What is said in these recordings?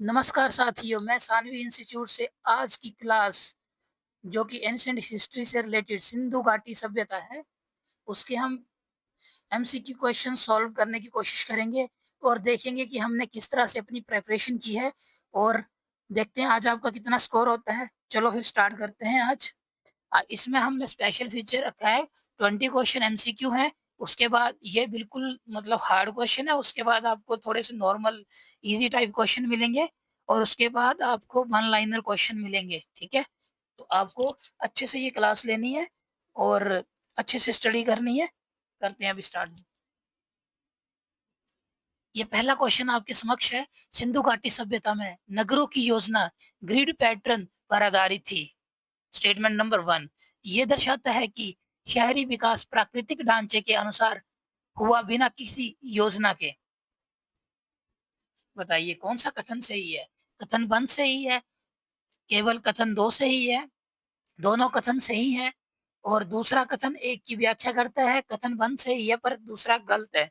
नमस्कार साथियों, मैं सानवी इंस्टीट्यूट से आज की क्लास जो कि एंशिएंट हिस्ट्री से रिलेटेड सिंधु घाटी सभ्यता है, उसके हम एमसीक्यू क्वेश्चन सॉल्व करने की कोशिश करेंगे और देखेंगे कि हमने किस तरह से अपनी प्रिपरेशन की है और देखते हैं आज आपका कितना स्कोर होता है। चलो फिर स्टार्ट करते हैं आज। इसमें हमने स्पेशल फीचर रखा है, 20 क्वेश्चन एमसीक्यू हैं, उसके बाद ये बिल्कुल मतलब हार्ड क्वेश्चन है, उसके बाद आपको थोड़े से नॉर्मल ईज़ी टाइप क्वेश्चन मिलेंगे और उसके बाद आपको वन लाइनर क्वेश्चन मिलेंगे, ठीक है? तो आपको अच्छे से ये क्लास लेनी है और अच्छे से स्टडी करनी है। करते हैं अभी स्टार्ट। ये पहला क्वेश्चन आपके समक्ष है, सिंधु घाटी सभ्यता में नगरों की योजना ग्रिड पैटर्न पर आधारित थी। स्टेटमेंट नंबर 1 ये दर्शाता है कि शहरी विकास प्राकृतिक ढांचे के अनुसार हुआ बिना किसी योजना के। बताइए कौन सा कथन सही है? कथन 1 सही है, केवल कथन 2 सही है, दोनों कथन सही हैं और दूसरा कथन एक की व्याख्या करता है। कथन 1 सही है पर दूसरा गलत है।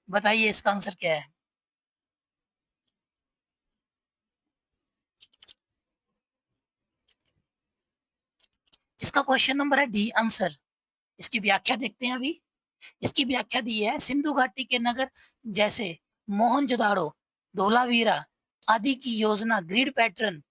बताइए इसका आंसर क्या है? इसका क्वेश्चन नंबर है डी आंसर। इसकी व्याख्या देखते हैं अभी। इसकी व्याख्या दी है, सिंधु घाटी के नगर जैसे मोहनजोदाड़ो, धोलावीरा आदि की योजना ग्रिड पैटर्न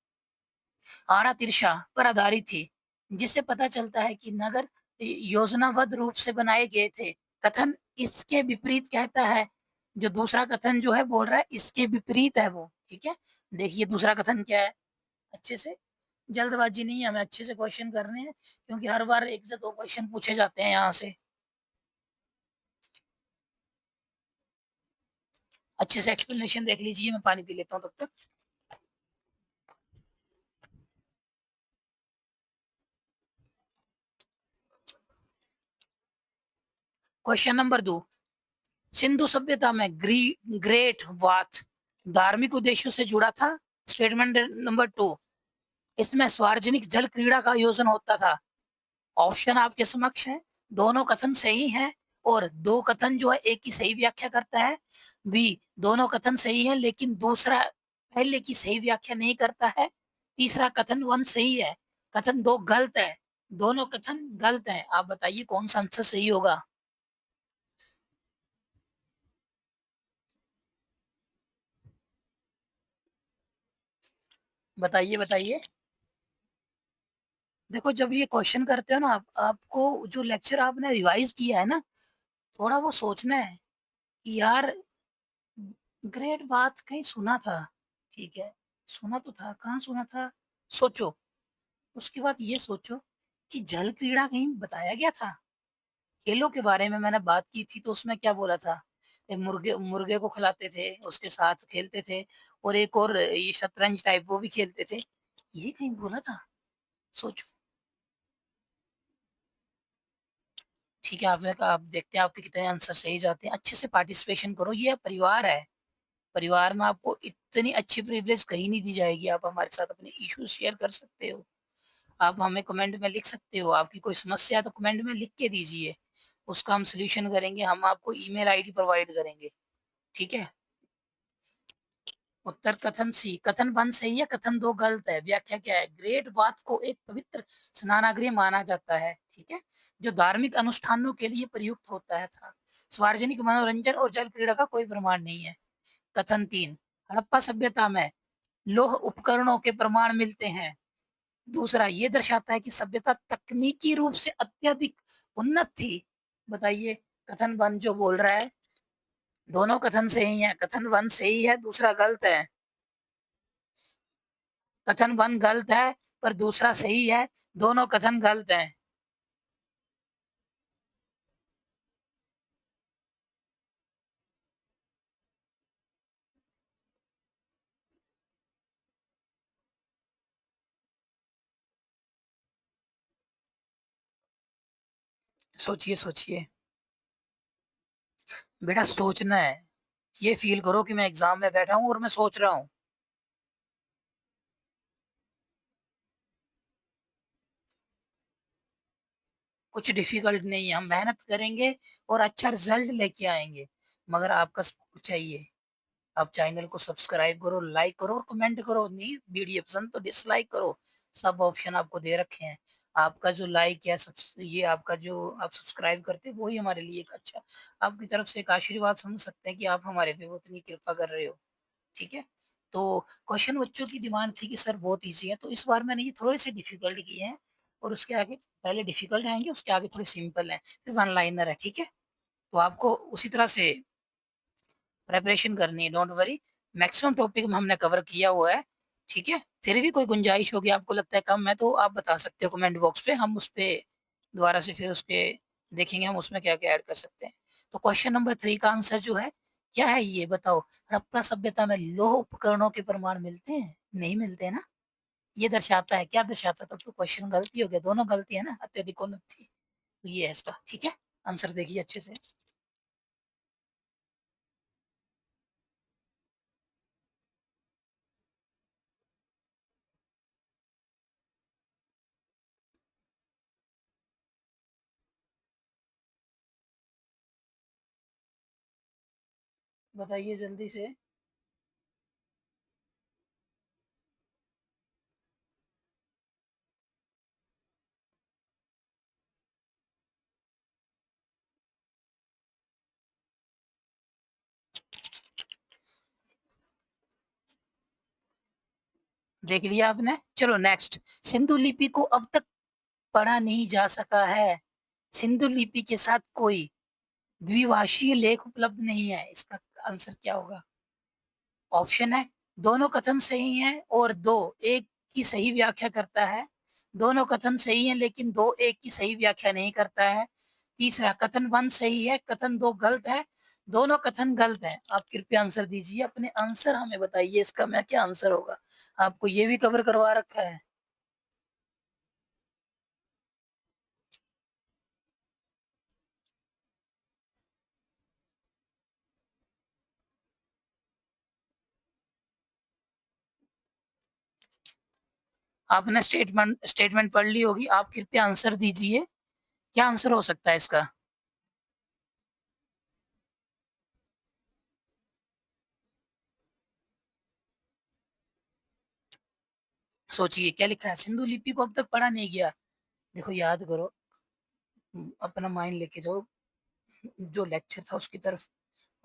आरा तिरछा पर आधारित थी, जिससे पता चलता है कि नगर योजनाबद्ध रूप से बनाए गए थे। कथन इसके विपरीत कहता है। जो दूसरा कथन जो है बोल रहा है इसके विपरीत है वो, ठीक है? देखिए दूसरा कथन क्या है, अच्छे से। जल्दबाजी नहीं है, हमें अच्छे से क्वेश्चन करने हैं क्योंकि हर बार एक से दो क्वेश्चन पूछे जाते हैं यहाँ से। अच्छे से एक्सप्लेनेशन देख लीजिए, मैं पानी पी लेता हूँ तब तक। क्वेश्चन नंबर 2, सिंधु सभ्यता में ग्रेट वाथ धार्मिक उद्देश्यों से जुड़ा था। स्टेटमेंट नंबर 2 इसमें सार्वजनिक जल क्रीड़ा का आयोजन होता था। ऑप्शन आपके समक्ष है, दोनों कथन सही हैं और दो कथन जो है एक की सही व्याख्या करता है। बी दोनों कथन सही है लेकिन दूसरा पहले की सही व्याख्या नहीं करता है। तीसरा कथन 1 सही है, कथन 2 गलत है। दोनों कथन गलत हैं। आप बताइए कौन सा आंसर सही होगा? बताइए बताइए। देखो जब ये क्वेश्चन करते हो ना आप, आपको जो लेक्चर आपने रिवाइज किया है ना, थोड़ा वो सोचना है कि यार ग्रेट बात कहीं सुना था, ठीक है? सुना तो था, कहाँ सुना था? सोचो। उसके बाद ये सोचो कि जल क्रीड़ा कहीं बताया गया था? खेलों के बारे में मैंने बात की थी तो उसमें क्या बोला था? मुर्गे मुर्गे को खिलाते थे, उसके साथ खेलते थे और एक और ये शतरंज टाइप वो भी खेलते थे। ये कहीं बोला था? सोचो। ठीक है, आपने कहा, आप देखते हैं आपके कितने आंसर सही जाते हैं। अच्छे से पार्टिसिपेशन करो, ये परिवार है। परिवार में आपको इतनी अच्छी प्रिविलेज कहीं नहीं दी जाएगी। आप हमारे साथ अपने इश्यूज शेयर कर सकते हो, आप हमें कमेंट में लिख सकते हो। आपकी कोई समस्या है तो कमेंट में लिख के दीजिए, उसका हम सॉल्यूशन करेंगे। हम आपको ईमेल आईडी प्रोवाइड करेंगे, ठीक है? उत्तर कथन सी, कथन 1 सही है, कथन 2 गलत है। व्याख्या क्या है? ग्रेट बाथ को एक पवित्र स्नानागृह माना जाता है, ठीक है, जो धार्मिक अनुष्ठानों के लिए प्रयुक्त होता है था। सार्वजनिक मनोरंजन और जल क्रीड़ा का कोई प्रमाण नहीं है। कथन 3 हड़प्पा सभ्यता में लोह उपकरणों के प्रमाण मिलते हैं। दूसरा ये दर्शाता है कि सभ्यता तकनीकी रूप से अत्यधिक उन्नत थी। बताइए कथन 1 जो बोल रहा है, दोनों कथन सही है। कथन 1 सही है, दूसरा गलत है। कथन 1 गलत है पर दूसरा सही है। दोनों कथन गलत हैं। सोचिए सोचिए। बेटा सोचना है। ये फील करो कि मैं एग्जाम में बैठा हूँ और मैं सोच रहा हूँ। कुछ डिफिकल्ट नहीं है, हम मेहनत करेंगे और अच्छा रिजल्ट लेके आएंगे। मगर आपका सपोर्ट चाहिए। आप चैनल को सब्सक्राइब करो, लाइक करो और कमेंट करो। नहीं वीडियो पसंद तो डिसलाइक करो। सब ऑप्शन आपको दे रखे हैं। आपका जो लाइक या ये आपका जो आप सब्सक्राइब करते हैं वही हमारे लिए एक अच्छा आपकी तरफ से एक आशीर्वाद समझ सकते हैं कि आप हमारे पे उतनी कृपा कर रहे हो। ठीक है? तो क्वेश्चन बच्चों की डिमांड थी कि सर बहुत ईज़ी है, तो इस बार मैंने ये थोड़े-से डिफ़िकल्ट किए हैं और उसके आगे पहले डिफ़िकल्ट आएँगे, उसके आगे थोड़े सिंपल हैं, फिर वन लाइनर है, ठीक है? तो आपको उसी तरह से प्रिपरेशन करनी है, डोंट वरी। मैक्सिमम टॉपिक में हमने कवर किया हुआ है, ठीक है? फिर भी कोई गुंजाइश होगी, आपको लगता है कम है, तो आप बता सकते हो कमेंट बॉक्स पे, हम उस पे दोबारा से फिर उसके देखेंगे हम उसमें क्या-क्या ऐड कर सकते हैं। तो क्वेश्चन नंबर 3 का आंसर जो है, क्या है ये बताओ? हड़प्पा सभ्यता में लौह उपकरणों के प्रमाण मिलते हैं? नहीं मिलते ना? ये दर्शाता है, क्या दर्शाता है? तब तो क्वेश्चन गलत ही हो गया, दोनों गलती है ना, अत्यधिकोन्नत थी। तो ये है इसका, ठीक है? आंसर देखिए अच्छे से। बताइए जल्दी से। देख लिया आपने? चलो नेक्स्ट। सिंधु लिपि को अब तक पढ़ा नहीं जा सका है। सिंधु लिपि के साथ कोई द्विभाषीय लेख उपलब्ध नहीं है। इसका आंसर क्या होगा? ऑप्शन है, दोनों कथन सही हैं और दो एक की सही व्याख्या करता है। दोनों कथन सही हैं लेकिन दो एक की सही व्याख्या नहीं करता है। तीसरा, कथन 1 सही है, कथन 2 गलत है। दोनों कथन गलत है। आप कृपया आंसर दीजिए, अपने आंसर हमें बताइए, इसका मैं क्या आंसर होगा? आपको ये भी कवर करवा रखा है। आपने स्टेटमेंट स्टेटमेंट पढ़ ली होगी। आप कृपया आंसर दीजिए, क्या आंसर हो सकता है इसका? सोचिए क्या लिखा है? सिंधु लिपि को अब तक पढ़ा नहीं गया। देखो याद करो, अपना माइंड लेके जाओ जो लेक्चर था उसकी तरफ।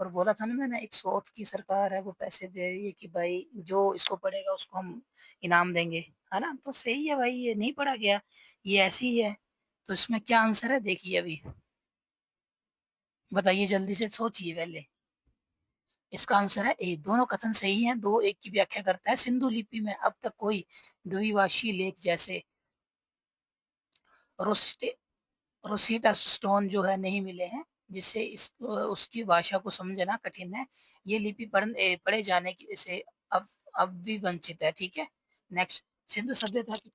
और बोला था ना मैंने, एक साउथ की सरकार है वो पैसे दे रही है कि भाई जो इसको पढ़ेगा उसको हम इनाम देंगे, है ना? तो सही है भाई, ये नहीं पढ़ा गया, ये ऐसी ही है। तो इसमें क्या आंसर है देखिए अभी, बताइए जल्दी से, सोचिए पहले। इसका आंसर है ए, दोनों कथन सही हैं, दो एक की व्याख्या करता है। सिंधु लिपि में अब तक कोई द्विभाषी लेख जैसे रोस्टे रोसीटा स्टोन जो है नहीं मिले हैं, जिससे उसकी भाषा को समझना कठिन है। ये लिपि पढ़े जाने की से अब अब भी वंचित है, ठीक है? नेक्स्ट, सिंधु सभ्यता की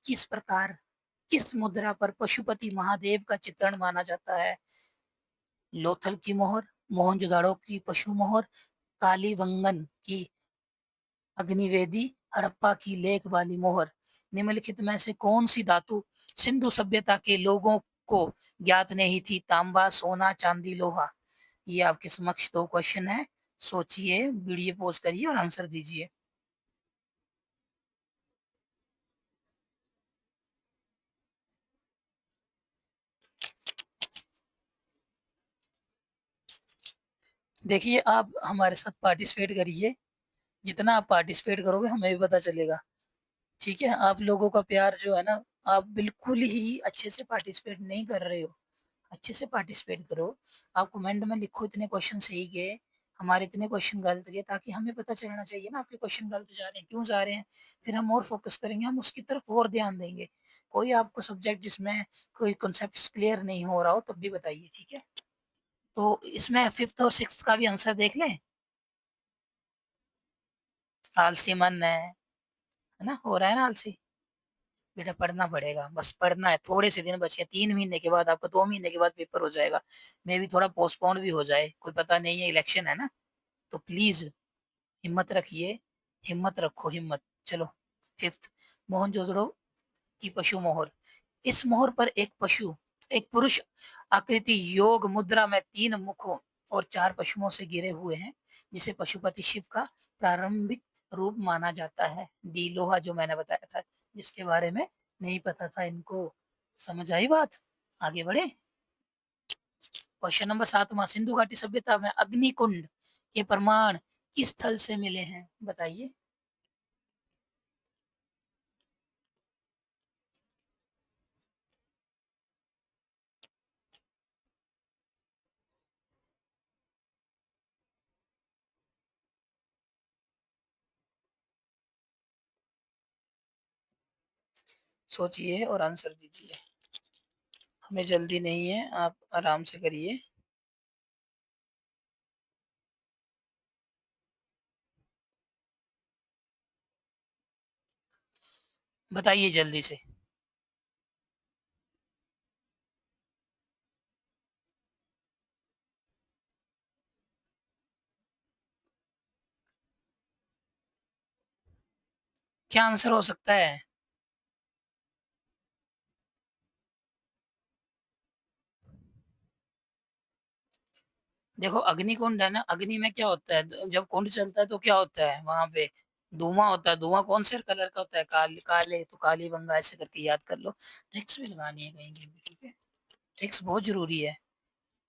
किस मुद्रा पर पशुपति महादेव का चित्रण माना जाता है? लोथल की मोहर, मोहनजोदाड़ो की पशु मोहर, कालीबंगन की अग्निवेदी, हड़प्पा की लेख वाली मोहर। निम्नलिखित में से कौन सी धातु सिंधु सभ्यता के लोगों को ज्ञात नहीं थी? तांबा, सोना, चांदी, लोहा। ये आपके समक्ष दो क्वेश्चन है। सोचिए, वीडियो पॉज करिए और आंसर दीजिए। देखिए, आप हमारे साथ पार्टिसिपेट करिए। जितना आप पार्टिसिपेट करोगे हमें भी पता चलेगा। ठीक है? आप लोगों का प्यार जो है ना, आप बिल्कुल ही अच्छे से पार्टिसिपेट नहीं कर रहे हो। अच्छे से पार्टिसिपेट करो। आप कमेंट में लिखो इतने क्वेश्चन सही गए, हमारे इतने क्वेश्चन गलत गए, ताकि हमें पता चलना चाहिए ना आपके क्वेश्चन गलत जा रहे हैं, क्यों जा रहे हैं। फिर हम और फोकस करेंगे, हम उसकी तरफ और ध्यान देंगे। कोई आपको सब्जेक्ट जिसमें कोई कॉन्सेप्ट क्लियर नहीं हो रहा हो तब भी बताइए, ठीक है? तो इसमें 5th और 6th का भी आंसर देख लें। आलसी मन है ना? हो रहा है ना आलसी? बेटा पढ़ना पड़ेगा, बस पढ़ना है। थोड़े से दिन बचे हैं, 3 महीने के बाद आपका 2 महीने के बाद पेपर हो जाएगा। मे बी थोड़ा पोस्टपोन भी हो जाए, कोई पता नहीं है, इलेक्शन है ना? तो प्लीज़ हिम्मत रखिए, हिम्मत रखो, हिम्मत। चलो, 5th, मोहनजोदड़ो की पशु मोहर। इस मोहर पर एक पुरुष आकृति योग मुद्रा में 3 मुखों और 4 पशुओं से घिरे हुए हैं, जिसे पशुपति शिव का प्रारंभिक रूप माना जाता है। डी लोहा जो मैंने बताया था, जिसके बारे में नहीं पता था इनको। समझ आई बात? आगे बढ़े। क्वेश्चन नंबर 7वां, सिंधु घाटी सभ्यता में अग्निकुंड के प्रमाण किस स्थल से मिले हैं? बताइए। सोचिए और आंसर दीजिए। हमें जल्दी नहीं है, आप आराम से करिए। बताइए जल्दी से। क्या आंसर हो सकता है? देखो, अग्निकुंड है ना, अग्नि में क्या होता है, जब कुंड चलता है तो क्या होता है वहां पे? धुआं होता है। धुआं कौन से कलर का होता है? काले, तो काली गंगा ऐसे करके याद कर लो। ट्रिक्स भी लगानी है कहीं कहीं पे, ठीक है? ट्रिक्स बहुत जरूरी है।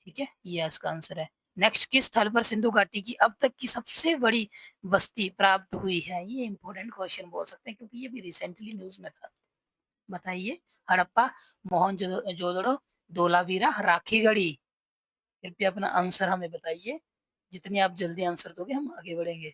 ठीक है, ये इसका आंसर है। नेक्स्ट, किस स्थल पर सिंधु घाटी की अब तक की सबसे बड़ी बस्ती प्राप्त हुई है? ये इंपॉर्टेंट क्वेश्चन बोल सकते हैं, क्योंकि ये भी रिसेंटली न्यूज में था। बताइए। हड़प्पा, मोहनजोदड़ो, धोलावीरा, राखीगढ़ी। कृपया अपना आंसर हमें बताइए। जितनी आप जल्दी आंसर दोगे हम आगे बढ़ेंगे।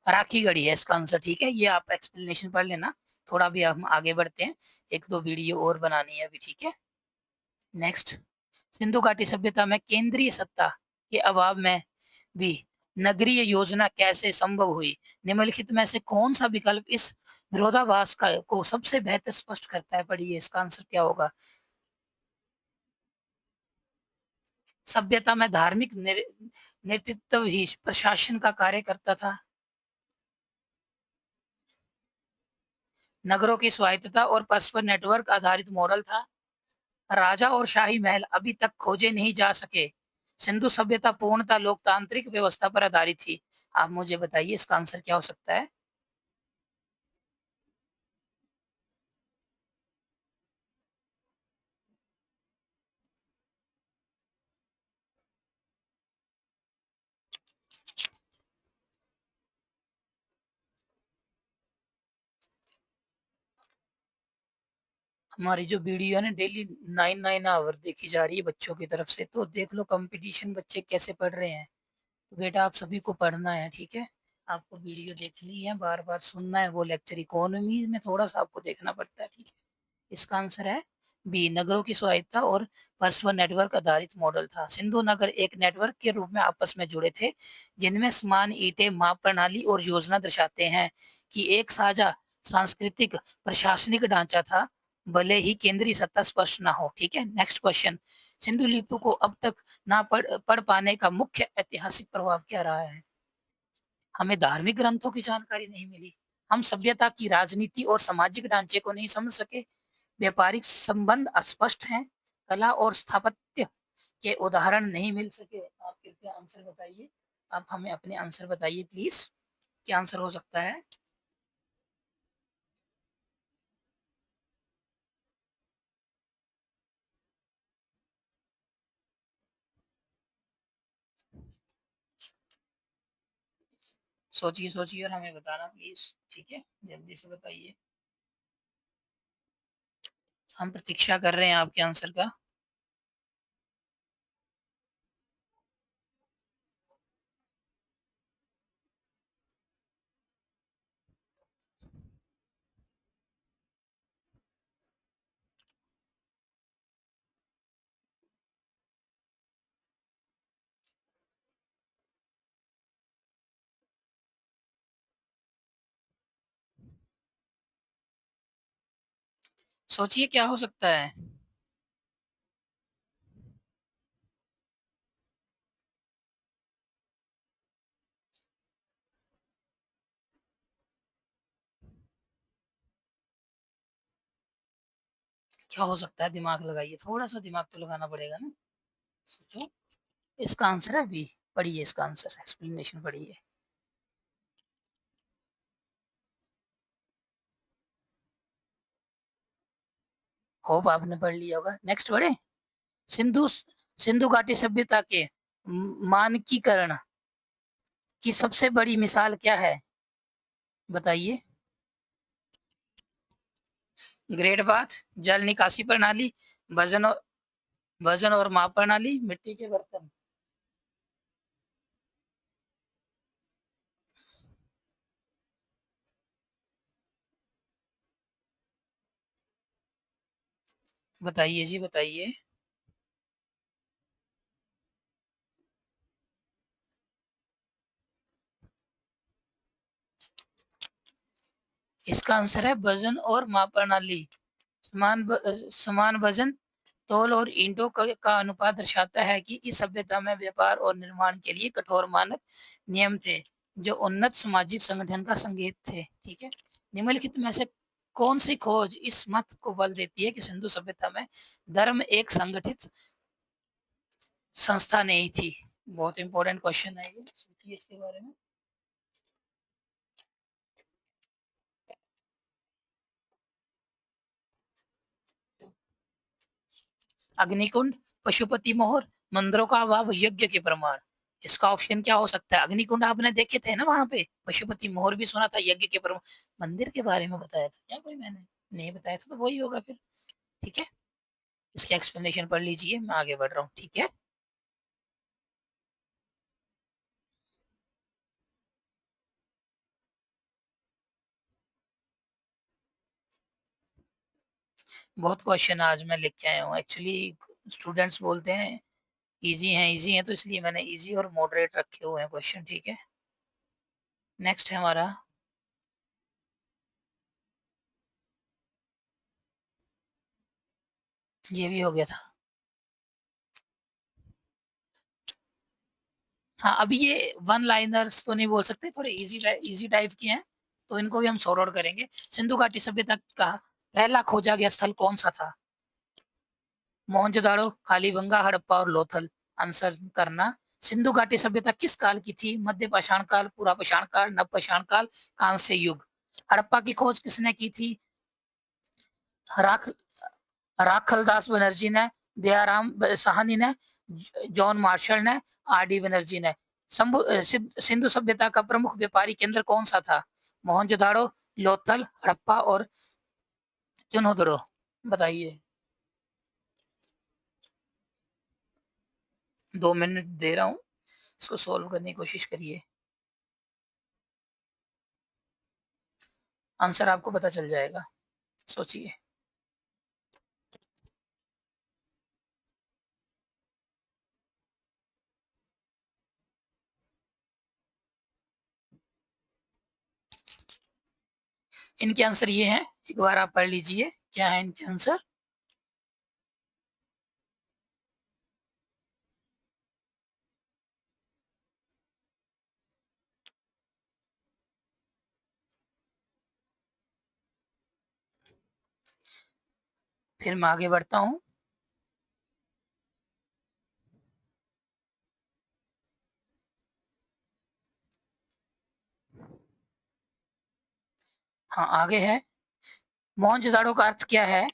राखीगढ़ी है इसका आंसर, ठीक है? ये आप एक्सप्लेनेशन पढ़ लेना। थोड़ा भी हम आगे बढ़ते हैं, एक दो वीडियो और बनानी है अभी, ठीक है? नेक्स्ट, सिंधु घाटी सभ्यता में केंद्रीय सत्ता के अभाव में भी नगरीय योजना कैसे संभव हुई? निम्नलिखित में से कौन सा विकल्प इस विरोधाभास का को सबसे बेहतर स्पष्ट करता है? पढ़िए, इसका आंसर क्या होगा? सभ्यता में धार्मिक नेतृत्व ही प्रशासन का कार्य करता था। नगरों की स्वायत्तता और परस्पर नेटवर्क आधारित मॉडल था। राजा और शाही महल अभी तक खोजे नहीं जा सके। सिंधु सभ्यता पूर्णतः लोकतांत्रिक व्यवस्था पर आधारित थी। आप मुझे बताइए इसका आंसर क्या हो सकता है? हमारी जो वीडियो है ना, डेली 9 9 आवर देखी जा रही है बच्चों की तरफ से, तो देख लो कंपटीशन बच्चे कैसे पढ़ रहे हैं। तो बेटा, आप सभी को पढ़ना है, ठीक है? आपको वीडियो देखनी है, बार बार सुनना है वो लेक्चर। इकोनॉमी में थोड़ा सा आपको देखना पड़ता है, ठीक है? इसका आंसर है बी, नगरों की स्वायत्तता और परस्पर नेटवर्क आधारित मॉडल था। सिंधु नगर एक नेटवर्क के रूप में आपस में जुड़े थे, जिनमें समान ईंटें, माप प्रणाली और योजना दर्शाते हैं कि एक साझा सांस्कृतिक प्रशासनिक ढांचा था, भले ही केंद्रीय सत्ता स्पष्ट ना हो। ठीक है, नेक्स्ट क्वेश्चन। सिंधु लिपि को अब तक ना पढ़ पाने का मुख्य ऐतिहासिक प्रभाव क्या रहा है? हमें धार्मिक ग्रंथों की जानकारी नहीं मिली, हम सभ्यता की राजनीति और सामाजिक ढांचे को नहीं समझ सके, व्यापारिक संबंध अस्पष्ट हैं, कला और स्थापत्य के उदाहरण नहीं मिल सके। आप कृपया आंसर बताइए। आप हमें अपने आंसर बताइए प्लीज। क्या आंसर हो सकता है? सोचिए सोचिए और हमें बताना प्लीज, ठीक है? जल्दी से बताइए, हम प्रतीक्षा कर रहे हैं आपके आंसर का। सोचिए क्या हो सकता है। क्या हो सकता है? दिमाग लगाइए, थोड़ा सा दिमाग तो लगाना पड़ेगा ना। सोचो। इसका आंसर है बी। पढ़िए इसका आंसर, एक्सप्लेनेशन पढ़िए। होप आपने पढ़ लिया होगा। नेक्स्ट बढ़े। सिंधु सिंधु घाटी सभ्यता के मानकीकरण की सबसे बड़ी मिसाल क्या है? बताइए। ग्रेट बाथ, जल निकासी प्रणाली, वजन और माप प्रणाली, मिट्टी के बर्तन। बताइए जी, बताइए। इसका आंसर है वजन और माप प्रणाली। समान वजन, तौल और ईंटों का अनुपात दर्शाता है कि इस सभ्यता में व्यापार और निर्माण के लिए कठोर मानक नियम थे, जो उन्नत सामाजिक संगठन का संकेत थे। ठीक है। निम्नलिखित में से कौन सी खोज इस मत को बल देती है कि सिंधु सभ्यता में धर्म एक संगठित संस्था नहीं थी? बहुत इंपॉर्टेंट क्वेश्चन है ये, सोचिए इसके बारे में। अग्निकुंड, पशुपति मोहर, मंदिरों का अभाव, यज्ञ के प्रमाण। इसका ऑप्शन क्या हो सकता है? अग्निकुंड आपने देखे थे ना वहां पे, पशुपति मोहर भी सुना था, यज्ञ के प्रमाण। मंदिर के बारे में बताया था क्या कोई? मैंने नहीं बताया था, तो वही होगा फिर। ठीक है। इसकी एक्सप्लेनेशन पढ़ लीजिए, मैं आगे बढ़ रहा हूँ। ठीक है। बहुत क्वेश्चन आज मैं लिख के आया हूँ एक्चुअली। स्टूडेंट्स बोलते हैं इजी हैं, तो इसलिए मैंने इजी और मॉडरेट रखे हुए हैं क्वेश्चन। ठीक है। नेक्स्ट है हमारा। ये भी हो गया था। हाँ, अभी ये वन लाइनर्स तो नहीं बोल सकते, थोड़े इजी इजी टाइप के हैं, तो इनको भी हम सॉर्ट आउट करेंगे। सिंधु घाटी सभ्यता का पहला खोजा गया स्थल कौन सा था? मोहनजोदाड़ो, कालीबंगा, हड़प्पा और लोथल। आंसर करना। सिंधु घाटी सभ्यता किस काल की थी? मध्य पाषाण काल, पूरा पाषाण काल, नव पाषाण काल, कांस्य युग। हड़प्पा की खोज किसने की थी? राख राखलदास बनर्जी ने, दयाराम साहनी ने, जॉन मार्शल ने, आर डी बनर्जी ने। सिंधु सभ्यता का प्रमुख व्यापारी केंद्र कौन सा था? मोहनजोदाड़ो, लोथल, हड़प्पा और चुनहोदड़ो। बताइए। 2 मिनट दे रहा हूँ, इसको सोल्व करने की कोशिश करिए। आंसर आपको पता चल जाएगा, सोचिए। इनके आंसर ये हैं, एक बार आप पढ़ लीजिए क्या है इनके आंसर। फिर मैं आगे बढ़ता हूँ। हाँ, आगे है। मोहनजोदाड़ो का अर्थ क्या है?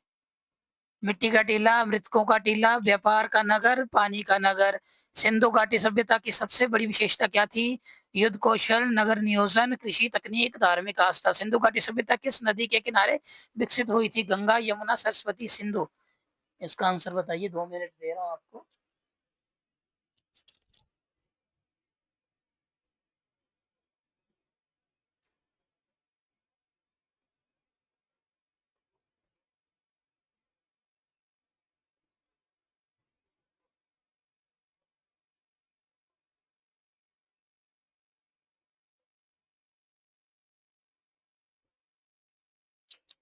मिट्टी का टीला, मृतकों का टीला, व्यापार का नगर, पानी का नगर। सिंधु घाटी सभ्यता की सबसे बड़ी विशेषता क्या थी? युद्ध कौशल, नगर नियोजन, कृषि तकनीक, धार्मिक आस्था। सिंधु घाटी सभ्यता किस नदी के किनारे विकसित हुई थी? गंगा, यमुना, सरस्वती, सिंधु। इसका आंसर बताइए, 2 मिनट दे रहा हूँ आपको।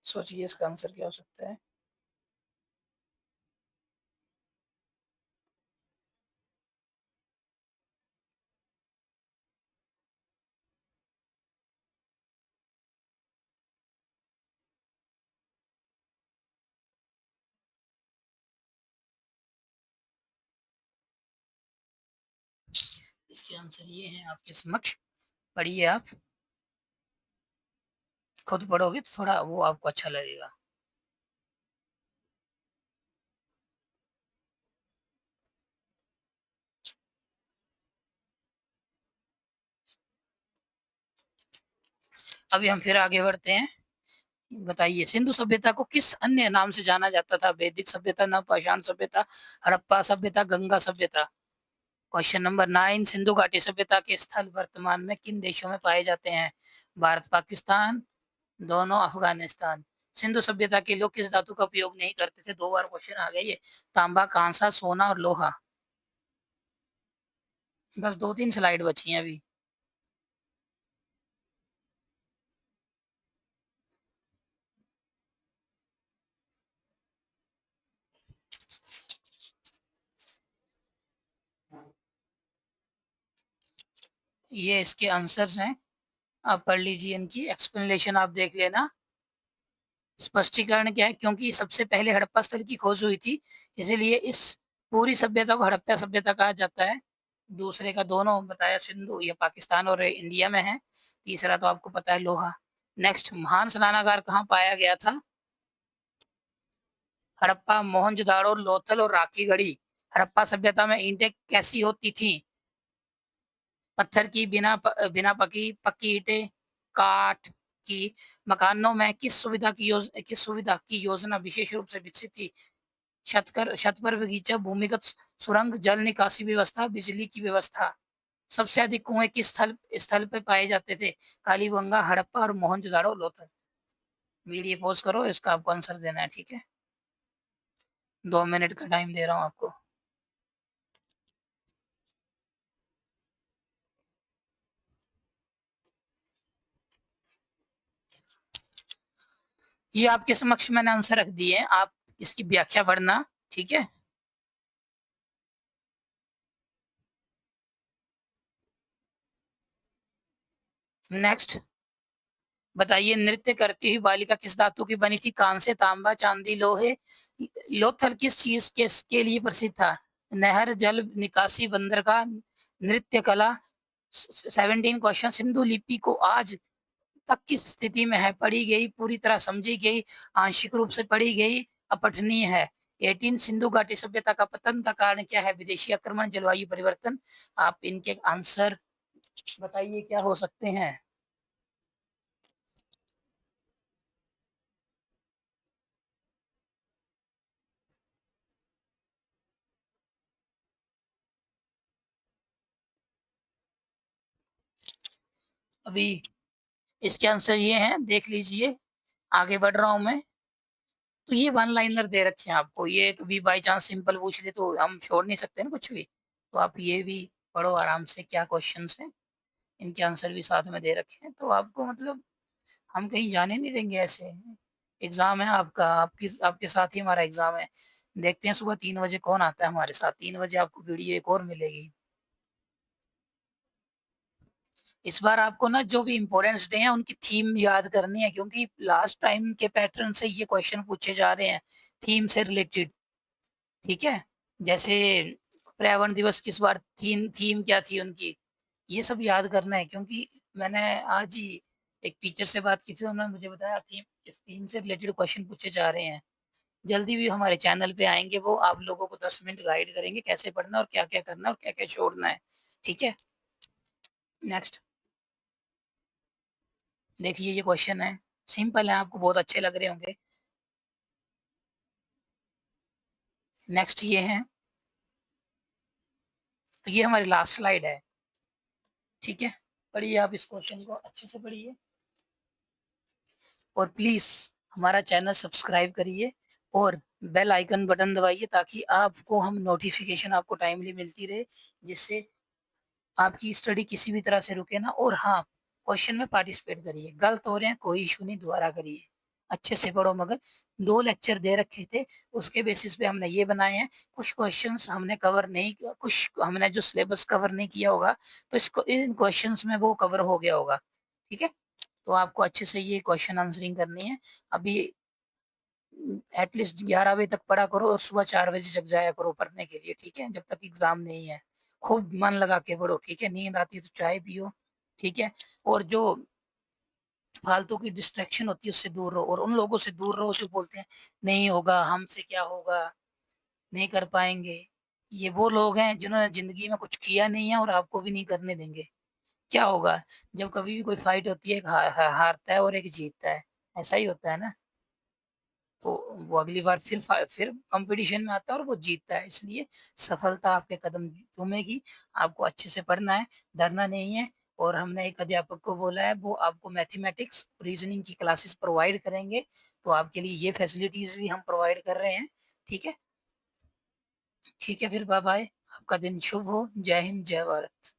सोचिए इसका आंसर क्या हो सकता है। इसके आंसर ये हैं आपके समक्ष, पढ़िए आप, खुद पढ़ोगे तो थोड़ा वो आपको अच्छा लगेगा। अभी हम फिर आगे बढ़ते हैं। बताइए, सिंधु सभ्यता को किस अन्य नाम से जाना जाता था? वैदिक सभ्यता, नवपाषाण सभ्यता, हड़प्पा सभ्यता, गंगा सभ्यता। क्वेश्चन नंबर 9, सिंधु घाटी सभ्यता के स्थल वर्तमान में किन देशों में पाए जाते हैं? भारत, पाकिस्तान, दोनों, अफगानिस्तान। सिंधु सभ्यता के लोग किस धातु का उपयोग नहीं करते थे? 2 बार क्वेश्चन आ गया ये। तांबा, कांसा, सोना और लोहा। बस 2-3 स्लाइड बची हैं अभी। ये इसके आंसर्स हैं, आप पढ़ लीजिए, इनकी एक्सप्लेनेशन आप देख लेना। स्पष्टीकरण क्या है, क्योंकि सबसे पहले हड़प्पा स्थल की खोज हुई थी, इसीलिए इस पूरी सभ्यता को हड़प्पा सभ्यता कहा जाता है। दूसरे का दोनों बताया, सिंधु ये पाकिस्तान और इंडिया में है। तीसरा तो आपको पता है, लोहा। नेक्स्ट, महान स्नानागार कहाँ पाया गया था? हड़प्पा, मोहनजोदाड़ो, लोथल और राखी गढ़ी। हड़प्पा सभ्यता में ईंटें कैसी होती थी? पत्थर की, बिना पकी पक्की ईंटें, काठ की। मकानों में किस सुविधा की योजना विशेष रूप से विकसित थी? छत पर बगीचा, भूमिगत सुरंग, जल निकासी व्यवस्था, बिजली की व्यवस्था। सबसे अधिक कुएं किस स्थल स्थल पे पाए जाते थे? कालीबंगा, हड़प्पा और मोहनजोदाड़ो, लोथल। वीडियो पॉज करो, इसका आपको आंसर देना है, ठीक है? 2 मिनट का टाइम दे रहा हूँ आपको। ये आपके समक्ष मैंने आंसर रख दिए हैं, आप इसकी व्याख्या पढ़ना, ठीक है? नेक्स्ट, बताइए, नृत्य करती हुई बालिका किस धातु की बनी थी? कांसे, तांबा, चांदी, लोहे। लोथल किस चीज के लिए प्रसिद्ध था? नहर, जल निकासी, बंदरगाह, नृत्य कला। 17 क्वेश्चन। सिंधु लिपि को आज तक किस स्थिति में है? पढ़ी गई, पूरी तरह समझी गई, आंशिक रूप से पढ़ी गई, अपठनीय है। 18, सिंधु घाटी सभ्यता का पतन का कारण क्या है? विदेशी आक्रमण, जलवायु परिवर्तन। आप इनके आंसर बताइए क्या हो सकते हैं। अभी इसके आंसर ये हैं, देख लीजिए। आगे बढ़ रहा हूं मैं। तो ये वन लाइनर दे रखे हैं आपको, ये कभी बाई चांस सिंपल पूछ ले तो हम छोड़ नहीं सकते ना कुछ भी। तो आप ये भी पढ़ो आराम से, क्या क्वेश्चंस हैं, इनके आंसर भी साथ में दे रखे हैं, तो आपको मतलब हम कहीं जाने नहीं देंगे ऐसे। एग्जाम है आपका, आपके साथ ही हमारा एग्जाम है। देखते हैं सुबह 3 बजे कौन आता है हमारे साथ। 3 बजे आपको वीडियो एक और मिलेगी। इस बार आपको ना जो भी इम्पोर्टेंस डे हैं उनकी थीम याद करनी है, क्योंकि लास्ट टाइम के पैटर्न से ये क्वेश्चन पूछे जा रहे हैं, थीम से रिलेटेड, ठीक है? जैसे पर्यावरण दिवस किस बार, थीम थीम क्या थी उनकी, ये सब याद करना है। क्योंकि मैंने आज ही एक टीचर से बात की थी, उन्होंने मुझे बताया थीम, इस थीम से रिलेटेड क्वेश्चन पूछे जा रहे हैं। जल्दी भी हमारे चैनल पे आएंगे, वो आप लोगों को 10 मिनट गाइड करेंगे कैसे पढ़ना और क्या क्या करना और क्या क्या छोड़ना है, ठीक है? नेक्स्ट, देखिए ये क्वेश्चन है, सिंपल है, आपको बहुत अच्छे लग रहे होंगे। नेक्स्ट ये है, तो ये हमारी लास्ट स्लाइड है, ठीक है? पढ़िए आप इस क्वेश्चन को अच्छे से पढ़िए, और प्लीज हमारा चैनल सब्सक्राइब करिए और बेल आइकन बटन दबाइए, ताकि आपको हम नोटिफिकेशन आपको टाइमली मिलती रहे, जिससे आपकी स्टडी किसी भी तरह से रुके ना। और हाँ, क्वेश्चन में पार्टिसिपेट करिए, गलत हो रहे हैं कोई इशू नहीं, दोबारा करिए, अच्छे से पढ़ो। मगर 2 लेक्चर दे रखे थे, उसके बेसिस पे हमने ये बनाए हैं। कुछ क्वेश्चंस हमने कवर नहीं किया, कुछ हमने जो सिलेबस कवर नहीं किया होगा, तो इसको इन क्वेश्चंस में वो कवर हो गया होगा, ठीक है? तो आपको अच्छे से ये क्वेश्चन आंसरिंग करनी है। अभी एटलीस्ट 11 बजे तक पढ़ा करो और सुबह 4 बजे जग जाया करो पढ़ने के लिए, ठीक है? जब तक एग्जाम नहीं है। खूब मन लगा के पढ़ो, ठीक है? नींद आती है तो चाय पियो, ठीक है? और जो फालतू की डिस्ट्रैक्शन होती है उससे दूर रहो और उन लोगों से दूर रहो जो बोलते हैं नहीं होगा, हमसे क्या होगा, नहीं कर पाएँगे। ये वो लोग हैं जिन्होंने ज़िंदगी में कुछ किया नहीं है और आपको भी नहीं करने देंगे। क्या होगा? जब कभी भी कोई फाइट होती है, एक हारता है और एक जीतता है, ऐसा ही होता है ना? तो वो अगली बार फिर कॉम्पिटिशन में आता है और वो जीतता है। इसलिए सफलता आपके कदम चूमेगी, आपको अच्छे से पढ़ना है, डरना नहीं है और हमने एक अध्यापक को बोला है वो आपको मैथमेटिक्स, रीज़निंग की क्लासेस प्रोवाइड करेंगे, तो आपके लिए ये फैसिलिटीज़ भी हम प्रोवाइड कर रहे हैं, ठीक है? ठीक है फिर बाय-बाय, आपका दिन शुभ हो। जय हिंद, जय भारत।